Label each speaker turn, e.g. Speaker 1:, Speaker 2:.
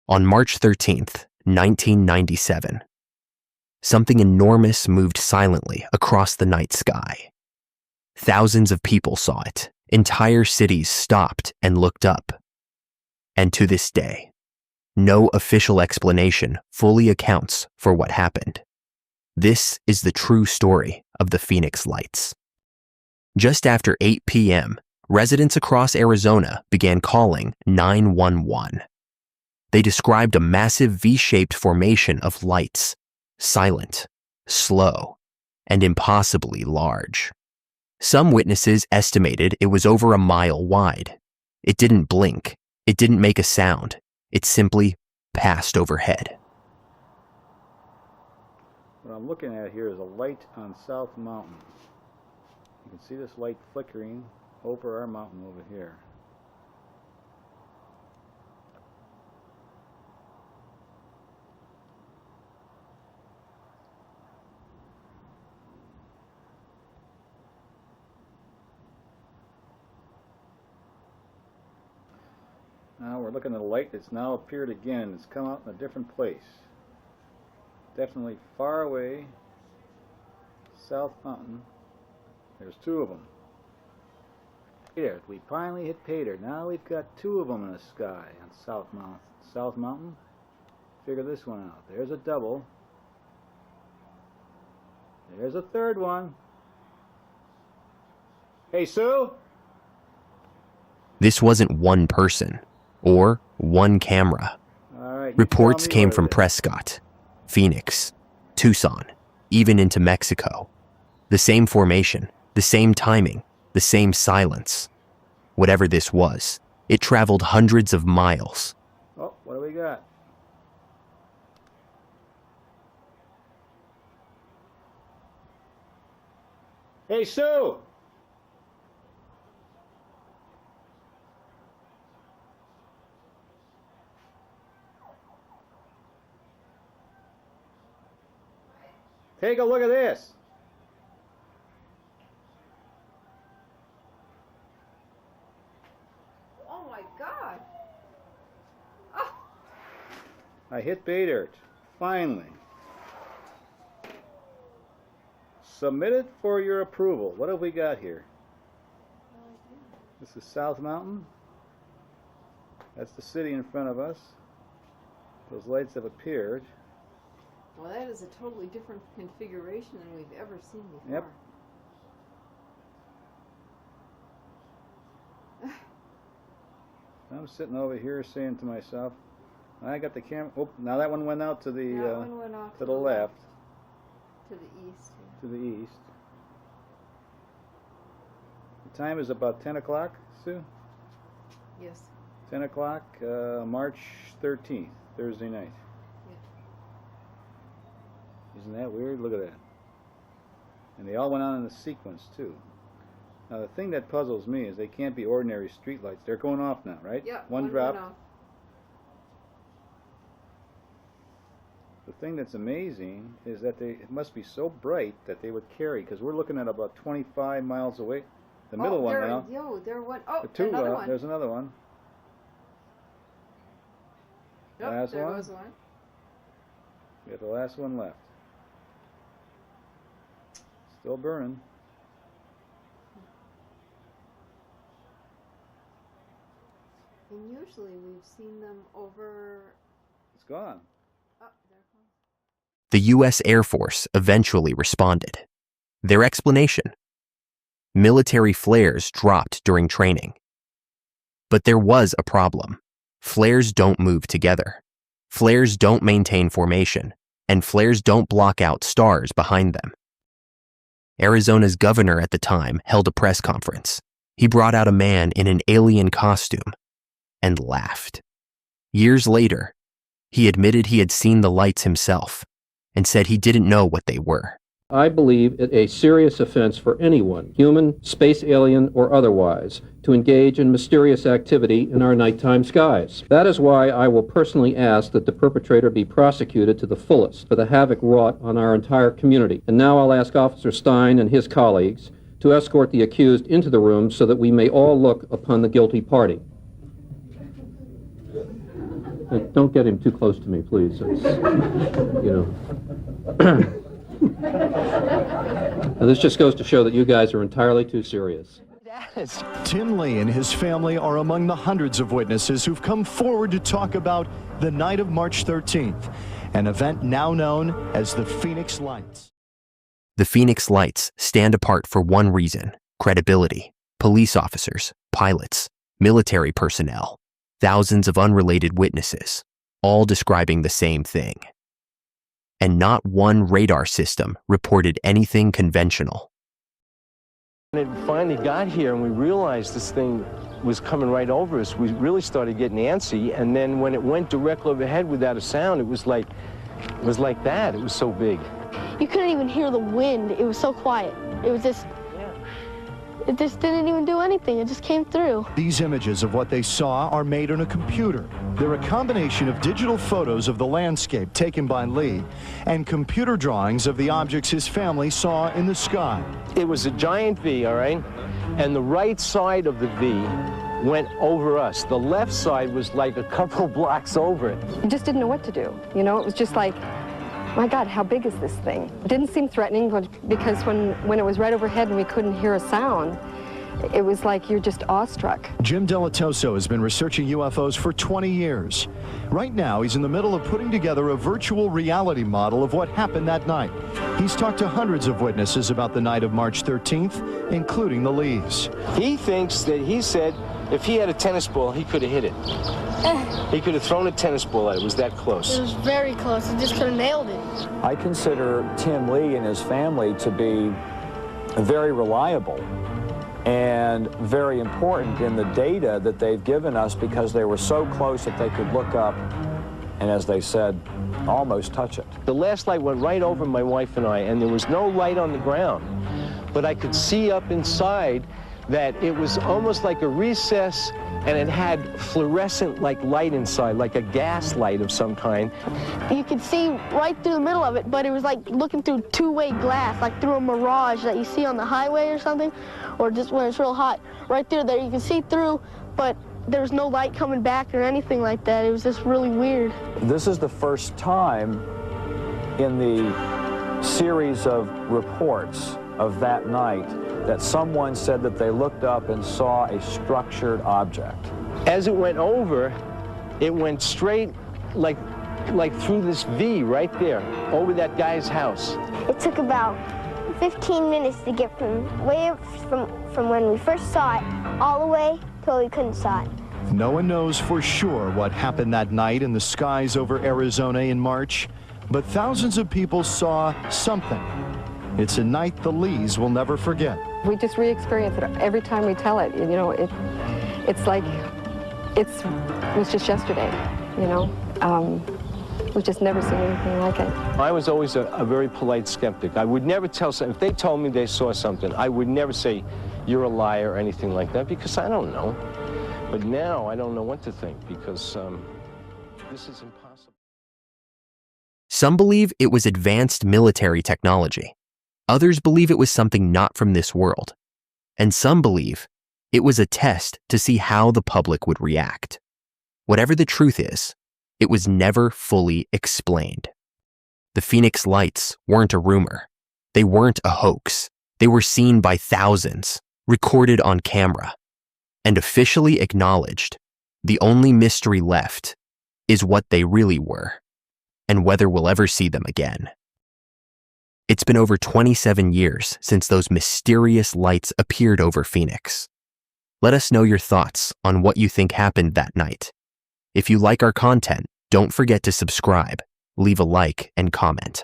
Speaker 1: On March 13th, 1997, something enormous moved silently across the night sky. Thousands of people saw it. Entire cities stopped and looked up. And to this day, no official explanation fully accounts for what happened. This is the true story of the Phoenix Lights. Just after 8 p.m., residents across Arizona began calling 911. They described a massive V-shaped formation of lights, silent, slow, and impossibly large. Some witnesses estimated it was over a mile wide. It didn't blink. It didn't make a sound. It simply passed overhead.
Speaker 2: What I'm looking at here is a light on South Mountain. You can see this light flickering over our mountain over here. Now we're looking at a light that's now appeared again. It's come out in a different place. Definitely far away. South Mountain. There's two of them. Here, we finally hit pay dirt. Now we've got two of them in the sky on South Mountain. South Mountain. Figure this one out. There's a double. There's a third one. Hey, Sue?
Speaker 1: This wasn't one person or one camera.
Speaker 2: All right,
Speaker 1: reports came from Prescott, Phoenix, Tucson, even into Mexico. The same formation, the same timing, the same silence. Whatever this was, it traveled hundreds of miles.
Speaker 2: Oh, what do we got? Hey, Sue! Take a look at this.
Speaker 3: Oh my God. Oh.
Speaker 2: I hit pay dirt. Finally. Submitted for your approval. What have we got here? This is South Mountain. That's the city in front of us. Those lights have appeared.
Speaker 3: Well, that is a totally different configuration than we've ever seen before.
Speaker 2: Yep. I'm sitting over here saying to myself, I got the camera. Oh, now that one went out to the to the left.
Speaker 3: To the east.
Speaker 2: To the east. The time is about 10 o'clock, Sue?
Speaker 3: Yes.
Speaker 2: 10 o'clock, March 13th, Thursday night. Isn't that weird? Look at that. And they all went on in a sequence, too. Now, the thing that puzzles me is they can't be ordinary street lights. They're going off now, right?
Speaker 3: Yeah,
Speaker 2: one drop.
Speaker 3: Went off.
Speaker 2: The thing that's amazing is that it must be so bright that they would carry, because we're looking at about 25 miles away. The middle one now.
Speaker 3: There one. Oh,
Speaker 2: the two,
Speaker 3: another one.
Speaker 2: There's another one.
Speaker 3: Yep,
Speaker 2: last
Speaker 3: there
Speaker 2: one.
Speaker 3: Was one.
Speaker 2: We have the last one left. Still burning.
Speaker 3: And usually we've seen them over.
Speaker 2: It's gone.
Speaker 3: Oh, there it comes.
Speaker 1: The U.S. Air Force eventually responded. Their explanation: military flares dropped during training. But there was a problem. Flares don't move together. Flares don't maintain formation, and flares don't block out stars behind them. Arizona's governor at the time held a press conference. He brought out a man in an alien costume and laughed. Years later, he admitted he had seen the lights himself and said he didn't know what they were.
Speaker 4: I believe it a serious offense for anyone, human, space alien, or otherwise, to engage in mysterious activity in our nighttime skies. That is why I will personally ask that the perpetrator be prosecuted to the fullest for the havoc wrought on our entire community. And now I'll ask Officer Stein and his colleagues to escort the accused into the room so that we may all look upon the guilty party. Don't get him too close to me, please. It's, you know. Now, this just goes to show that you guys are entirely too serious.
Speaker 5: Tim Lee and his family are among the hundreds of witnesses who've come forward to talk about the night of March 13th, an event now known as the Phoenix Lights.
Speaker 1: The Phoenix Lights stand apart for one reason: credibility. Police officers, pilots, military personnel, thousands of unrelated witnesses, all describing the same thing. And not one radar system reported anything conventional.
Speaker 6: When it finally got here and we realized this thing was coming right over us, we really started getting antsy. And then when it went directly overhead without a sound, it was like that. It was so big.
Speaker 7: You couldn't even hear the wind. It was so quiet. It was just, it just didn't even do anything. It just came through.
Speaker 5: These images of what they saw are made on a computer. They're a combination of digital photos of the landscape taken by Lee and computer drawings of the objects his family saw in the sky.
Speaker 6: It was a giant V, all right? And the right side of the V went over us. The left side was like a couple blocks over it.
Speaker 8: You just didn't know what to do. You know, it was just like, my God, how big is this thing? It didn't seem threatening, but because when it was right overhead and we couldn't hear a sound, it was like you're just awestruck.
Speaker 5: Jim Delatoso has been researching UFOs for 20 years. Right now, he's in the middle of putting together a virtual reality model of what happened that night. He's talked to hundreds of witnesses about the night of March 13th, including the Lees.
Speaker 6: He thinks that he said if he had a tennis ball, he could have hit it. He could have thrown a tennis ball at it. It was that close.
Speaker 7: It was very close. He just could have nailed it.
Speaker 9: I consider Tim Lee and his family to be very reliable and very important in the data that they've given us because they were so close that they could look up and, as they said, almost touch it.
Speaker 6: The last light went right over my wife and I, and there was no light on the ground. But I could see up inside that it was almost like a recess, and it had fluorescent like light inside, like a gas light of some kind.
Speaker 7: You could see right through the middle of it, but it was like looking through two-way glass, like through a mirage that you see on the highway or something, or just when it's real hot. Right there you can see through, but there was no light coming back or anything like that. It was just really weird.
Speaker 9: This is the first time in the series of reports of that night that someone said that they looked up and saw a structured object.
Speaker 6: As it went over, it went straight like through this V right there, over that guy's house.
Speaker 10: It took about 15 minutes to get from way up from when we first saw it all the way till we couldn't saw it.
Speaker 5: No one knows for sure what happened that night in the skies over Arizona in March, but thousands of people saw something. It's a night the Lees will never forget.
Speaker 8: We just re-experience it every time we tell it. You know, it's like it was just yesterday. You know, we've just never seen anything like it.
Speaker 6: I was always a very polite skeptic. I would never tell someone, if they told me they saw something, I would never say, you're a liar or anything like that, because I don't know. But now I don't know what to think, because this is impossible.
Speaker 1: Some believe it was advanced military technology. Others believe it was something not from this world. And some believe it was a test to see how the public would react. Whatever the truth is, it was never fully explained. The Phoenix Lights weren't a rumor. They weren't a hoax. They were seen by thousands, recorded on camera, and officially acknowledged. The only mystery left is what they really were, and whether we'll ever see them again. It's been over 27 years since those mysterious lights appeared over Phoenix. Let us know your thoughts on what you think happened that night. If you like our content, don't forget to subscribe, leave a like, and comment.